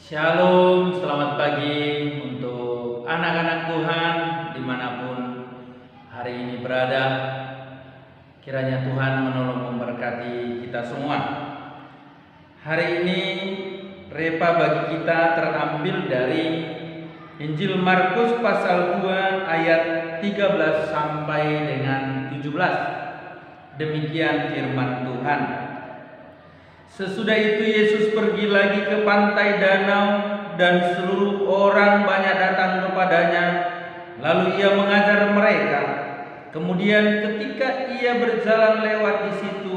Shalom, selamat pagi untuk anak-anak Tuhan dimanapun hari ini berada. Kiranya Tuhan menolong memberkati kita semua. Hari ini repa bagi kita terambil dari Injil Markus pasal 2 ayat 13 sampai dengan 17. Demikian firman Tuhan. Sesudah itu Yesus pergi lagi ke pantai danau dan seluruh orang banyak datang kepadanya. Lalu ia mengajar mereka. Kemudian ketika ia berjalan lewat di situ,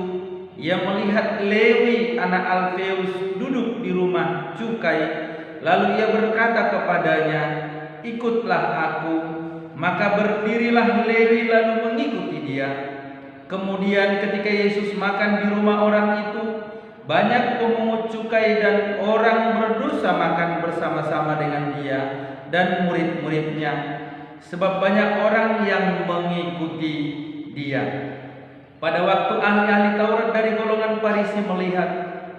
ia melihat Lewi anak Alfeus duduk di rumah cukai. Lalu ia berkata kepadanya, "Ikutlah aku." Maka berdirilah Lewi lalu mengikuti dia. Kemudian ketika Yesus makan di rumah orang itu, banyak pemungut cukai dan orang berdosa makan bersama-sama dengan dia dan murid-muridnya, sebab banyak orang yang mengikuti dia. Pada waktu ahli-ahli Taurat dari golongan Farisi melihat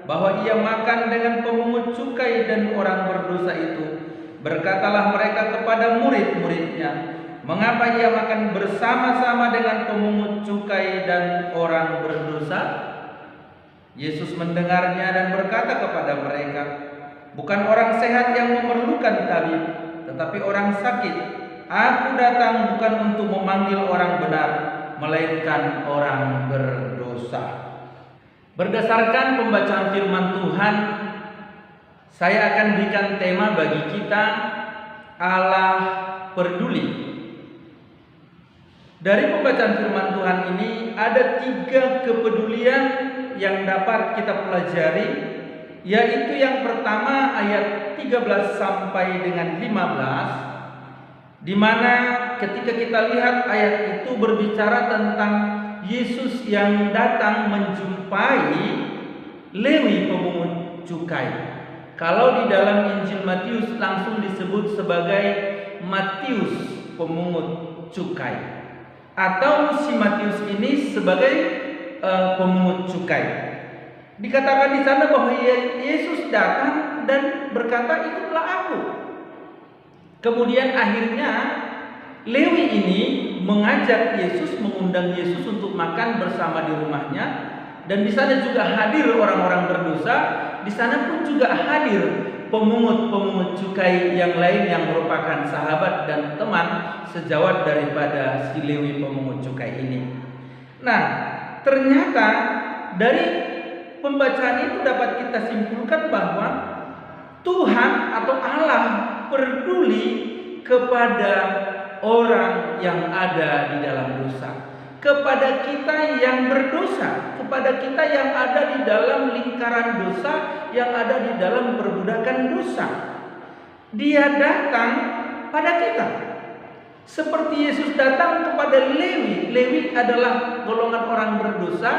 bahwa ia makan dengan pemungut cukai dan orang berdosa itu, berkatalah mereka kepada murid-muridnya, "Mengapa ia makan bersama-sama dengan pemungut cukai dan orang berdosa?" Yesus mendengarnya dan berkata kepada mereka, "Bukan orang sehat yang memerlukan tabib, tetapi orang sakit. Aku datang bukan untuk memanggil orang benar, melainkan orang berdosa." Berdasarkan pembacaan firman Tuhan, saya akan berikan tema bagi kita, Allah peduli. Dari pembacaan firman Tuhan ini ada 3 kepedulian yang dapat kita pelajari, yaitu yang pertama ayat 13 sampai dengan 15, di mana ketika kita lihat ayat itu berbicara tentang Yesus yang datang menjumpai Lewi pemungut cukai. Kalau di dalam Injil Matius langsung disebut sebagai Matius pemungut cukai, atau si Matius ini sebagai pemungut cukai. Dikatakan di sana bahwa Yesus datang dan berkata, "Ikutlah aku." Kemudian akhirnya Lewi ini mengajak Yesus, mengundang Yesus untuk makan bersama di rumahnya, dan di sana juga hadir orang-orang berdosa. Di sana pun juga hadir pemungut cukai yang lain yang merupakan sahabat dan teman sejawat daripada si Lewi pemungut cukai ini. Nah, ternyata dari pembacaan itu dapat kita simpulkan bahwa Tuhan atau Allah peduli kepada orang yang ada di dalam dosa, kepada kita yang berdosa, kepada kita yang ada di dalam lingkaran dosa, yang ada di dalam perbudakan dosa. Dia datang pada kita. Seperti Yesus datang kepada Lewi. Lewi adalah golongan orang berdosa,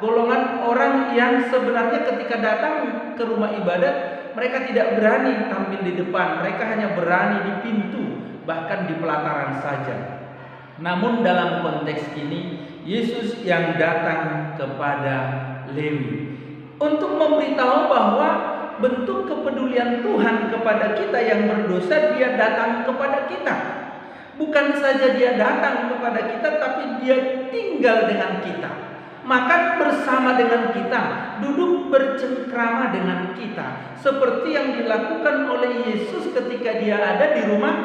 golongan orang yang sebenarnya ketika datang ke rumah ibadat, mereka tidak berani tampil di depan, mereka hanya berani di pintu, bahkan di pelataran saja. Namun dalam konteks ini, Yesus yang datang kepada Lewi untuk memberitahu bahwa bentuk kepedulian Tuhan kepada kita yang berdosa, dia datang kepada kita. Bukan saja dia datang kepada kita, tapi dia tinggal dengan kita, makan bersama dengan kita, duduk bercengkrama dengan kita, seperti yang dilakukan oleh Yesus ketika dia ada di rumah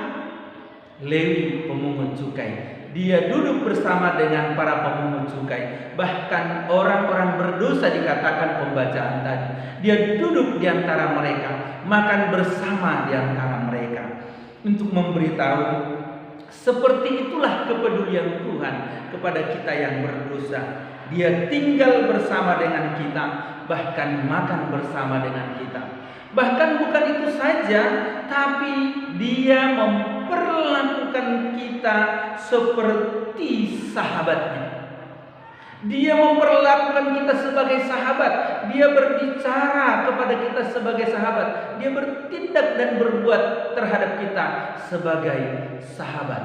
Lewi pemungut cukai. Dia duduk bersama dengan para pemungut cukai. Bahkan orang-orang berdosa dikatakan pembacaan tadi, dia duduk di antara mereka, makan bersama di antara mereka, untuk memberitahu seperti itulah kepedulian Tuhan kepada kita yang berdosa. Dia tinggal bersama dengan kita, bahkan makan bersama dengan kita. Bahkan bukan itu saja, tapi dia memperlakukan kita seperti sahabatnya. Dia memperlakukan kita sebagai sahabat. Dia berbicara kepada kita sebagai sahabat. Dia bertindak dan berbuat terhadap kita sebagai sahabat.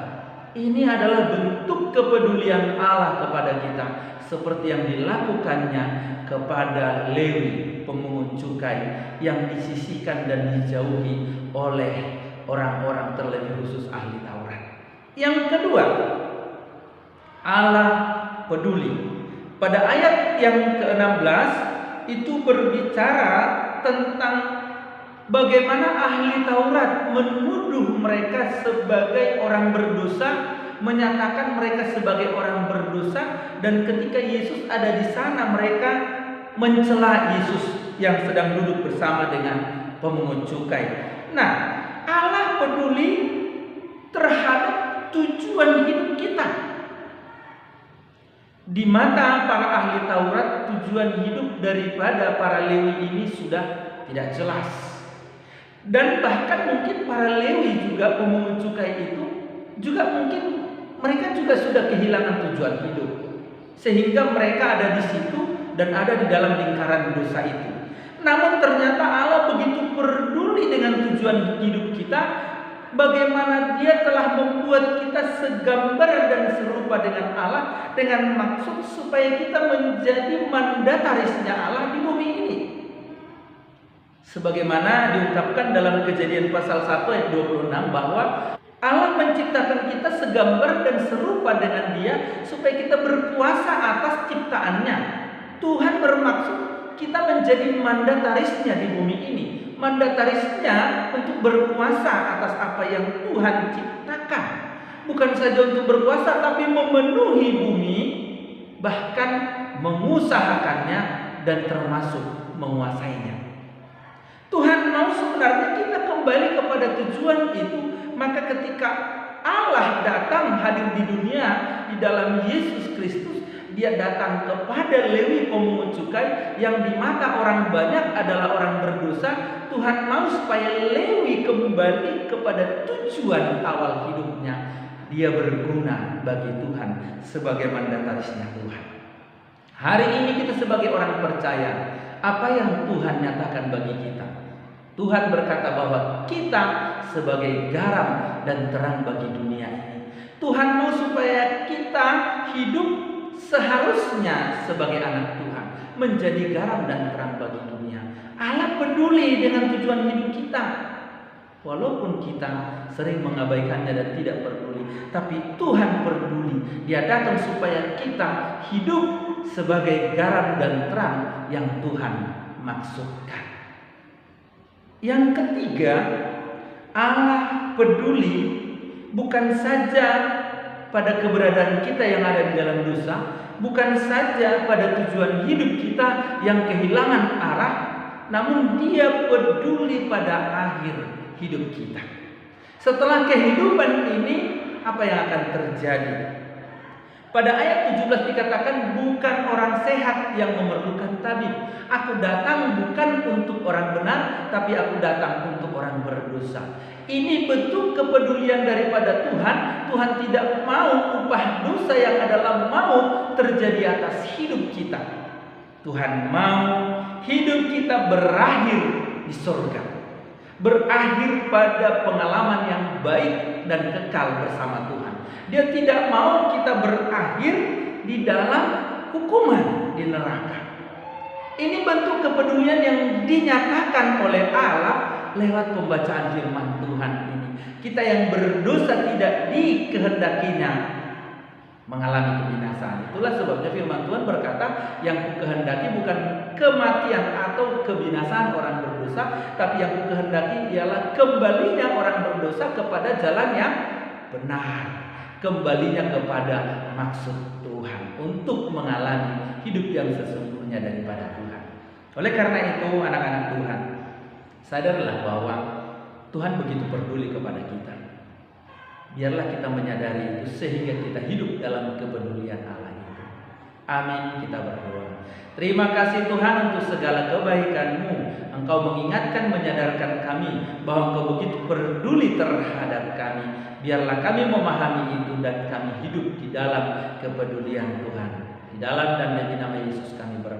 Ini adalah bentuk kepedulian Allah kepada kita, seperti yang dilakukannya kepada Lewi pemungut cukai yang disisihkan dan dijauhi oleh orang-orang terlebih khusus ahli Taurat. Yang kedua, Allah peduli. Pada ayat yang ke-16 itu berbicara tentang bagaimana ahli Taurat menuduh mereka sebagai orang berdosa, menyatakan mereka sebagai orang berdosa, dan ketika Yesus ada di sana mereka mencela Yesus yang sedang duduk bersama dengan pemungut cukai. Nah, Allah peduli terhadap tujuan hidup kita. Di mata para ahli Taurat, tujuan hidup daripada para Lewi ini sudah tidak jelas. Dan bahkan mungkin para Lewi juga pemungut cukai itu juga mungkin mereka juga sudah kehilangan tujuan hidup, sehingga mereka ada di situ dan ada di dalam lingkaran dosa itu. Namun ternyata Allah begitu peduli dengan tujuan hidup kita, bagaimana Dia telah membuat kita segambar dan serupa dengan Allah, dengan maksud supaya kita menjadi mandatarisnya Allah di bumi ini. Sebagaimana diungkapkan dalam Kejadian pasal 1 ayat 26 bahwa Allah menciptakan kita segambar dan serupa dengan Dia supaya kita berkuasa atas ciptaannya. Tuhan bermaksud kita menjadi mandatarisnya di bumi ini. Mandatarisnya untuk berkuasa atas apa yang Tuhan ciptakan. Bukan saja untuk berkuasa, tapi memenuhi bumi, bahkan mengusahakannya dan termasuk menguasainya. Tuhan mau sebenarnya kita kembali kepada tujuan itu. Maka ketika Allah datang hadir di dunia di dalam Yesus Kristus, Dia datang kepada Lewi pemungut cukai yang di mata orang banyak adalah orang berdosa. Tuhan mau supaya Lewi kembali kepada tujuan awal hidupnya. Dia berguna bagi Tuhan sebagai mandatarisnya Tuhan. Hari ini kita sebagai orang percaya, apa yang Tuhan nyatakan bagi kita? Tuhan berkata bahwa kita sebagai garam dan terang bagi dunia ini. Tuhan mau supaya kita hidup seharusnya sebagai anak Tuhan, menjadi garam dan terang bagi dunia. Allah peduli dengan tujuan hidup kita. Walaupun kita sering mengabaikannya dan tidak peduli, tapi Tuhan peduli. Dia datang supaya kita hidup sebagai garam dan terang yang Tuhan maksudkan. Yang ketiga, Allah peduli bukan saja pada keberadaan kita yang ada di dalam dosa, bukan saja pada tujuan hidup kita yang kehilangan arah, namun Dia peduli pada akhir hidup kita. Setelah kehidupan ini, apa yang akan terjadi? Pada ayat 17 dikatakan, bukan orang sehat yang memerlukan tabib. Aku datang bukan untuk orang benar, tapi aku datang untuk orang berdosa. Ini bentuk kepedulian daripada Tuhan. Tuhan tidak mau upah dosa yang adalah maut terjadi atas hidup kita. Tuhan mau hidup kita berakhir di surga, berakhir pada pengalaman yang baik dan kekal bersama Tuhan. Dia tidak mau kita berakhir di dalam hukuman di neraka. Ini bentuk kepedulian yang dinyatakan oleh Allah lewat pembacaan firman Tuhan ini. Kita yang berdosa tidak dikehendakinya mengalami kebinasaan. Itulah sebabnya firman Tuhan berkata, yang kukehendaki bukan kematian atau kebinasaan orang berdosa, tapi yang kukehendaki ialah kembalinya orang berdosa kepada jalan yang benar, kembalinya kepada maksud Tuhan untuk mengalami hidup yang sesungguhnya daripada Tuhan. Oleh karena itu, anak-anak Tuhan, sadarlah bahwa Tuhan begitu peduli kepada kita. Biarlah kita menyadari itu sehingga kita hidup dalam kepedulian Allah itu. Amin, kita berdoa. Terima kasih Tuhan untuk segala kebaikan-Mu. Engkau mengingatkan, menyadarkan kami bahwa Engkau begitu peduli terhadap kami. Biarlah kami memahami itu dan kami hidup di dalam kepedulian Tuhan. Di dalam dan demi nama Yesus kami berdoa.